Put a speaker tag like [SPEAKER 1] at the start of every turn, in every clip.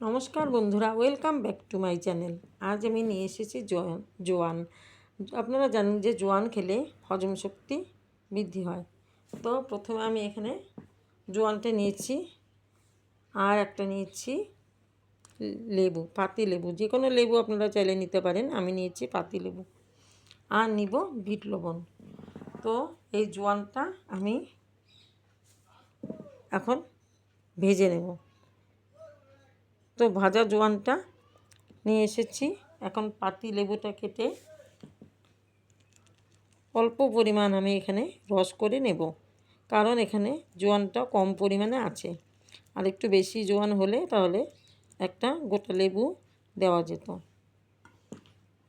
[SPEAKER 1] নমস্কার বন্ধুরা, welcome back to my channel. আজ আমি নিয়ে এসেছি জোয়ান। আপনারা জানেন যে জোয়ান খেলে হজম শক্তি বৃদ্ধি হয়। তো প্রথমে আমি এখানে জোয়ানটা নিয়েছি, আর একটা নিয়েছি লেবু, পাতি লেবু। যে কোনো লেবু আপনারা চাইলে নিতে পারেন, আমি নিয়েছি পাতি লেবু। আর নিব বিট লবণ। তো এই জোয়ানটা আমি এখন ভেজে নেব। তো ভাজা জোয়ানটা নিয়ে এসেছি। এখন পাতি লেবুটা কেটে অল্প পরিমাণ আমি এখানে রস করে নেব, কারণ এখানে জোয়ানটা কম পরিমাণে আছে। আর একটু বেশি জোয়ান হলে তাহলে একটা গোটা লেবু দেওয়া যেত।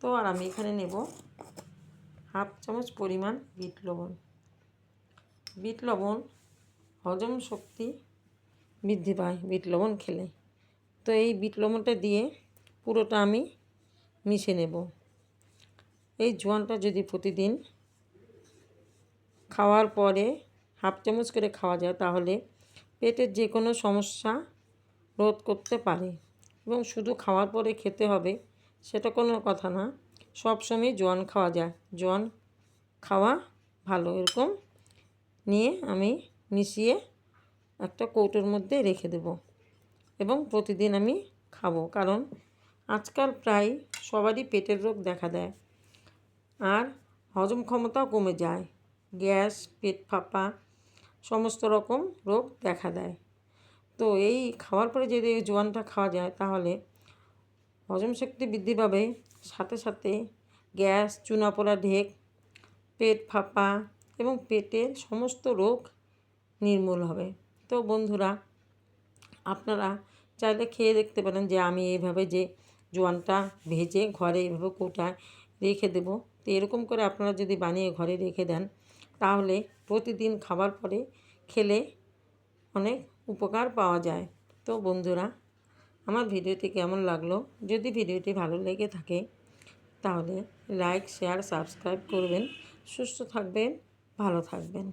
[SPEAKER 1] তো আর আমি এখানে নেব হাফ চামচ পরিমাণ বিট লবণ। বিট লবণ হজম শক্তি বৃদ্ধি পায় বিট লবণ খেলে। তো এই বিট লবণটা দিয়ে পুরোটা আমি মিশে নেব। এই জোয়ানটা যদি প্রতিদিন খাওয়ার পরে হাফ চামচ করে খাওয়া যায়, তাহলে পেটের যে কোনো সমস্যা রোধ করতে পারে। এবং শুধু খাওয়ার পরে খেতে হবে সেটা কোনো কথা না, সবসময় জোয়ান খাওয়া যায়। জোয়ান খাওয়া ভালো। এরকম নিয়ে আমি মিশিয়ে একটা কৌটোর মধ্যে রেখে দেব এবং প্রতিদিন আমি খাবো, কারণ আজকাল প্রায় সবারই পেটের রোগ দেখা দেয় আর হজম ক্ষমতাও কমে যায়। গ্যাস, পেট ফাঁপা সমস্ত রকম রোগ দেখা দেয়। তো এই খাওয়ার পরে যদি এই জোয়ানটা খাওয়া যায়, তাহলে হজম শক্তি বৃদ্ধি পাবে, সাথে সাথে গ্যাস, চুনাপোড়া ঢেক, পেট ফাঁপা এবং পেটের সমস্ত রোগ নির্মূল হবে। তো বন্ধুরা, আপনারা চাইলে খেয়ে দেখতে পারেন যে আমি এইভাবে যে জোয়ানটা ভেজে ঘরে এইভাবে কৌটায় রেখে দেবো। তো এরকম করে আপনারা যদি বানিয়ে ঘরে রেখে দেন, তাহলে প্রতিদিন খাবার পরে খেলে অনেক উপকার পাওয়া যায়। তো বন্ধুরা, আমার ভিডিওটি কেমন লাগলো? যদি ভিডিওটি ভালো লেগে থাকে তাহলে লাইক, শেয়ার, সাবস্ক্রাইব করবেন। সুস্থ থাকবেন, ভালো থাকবেন।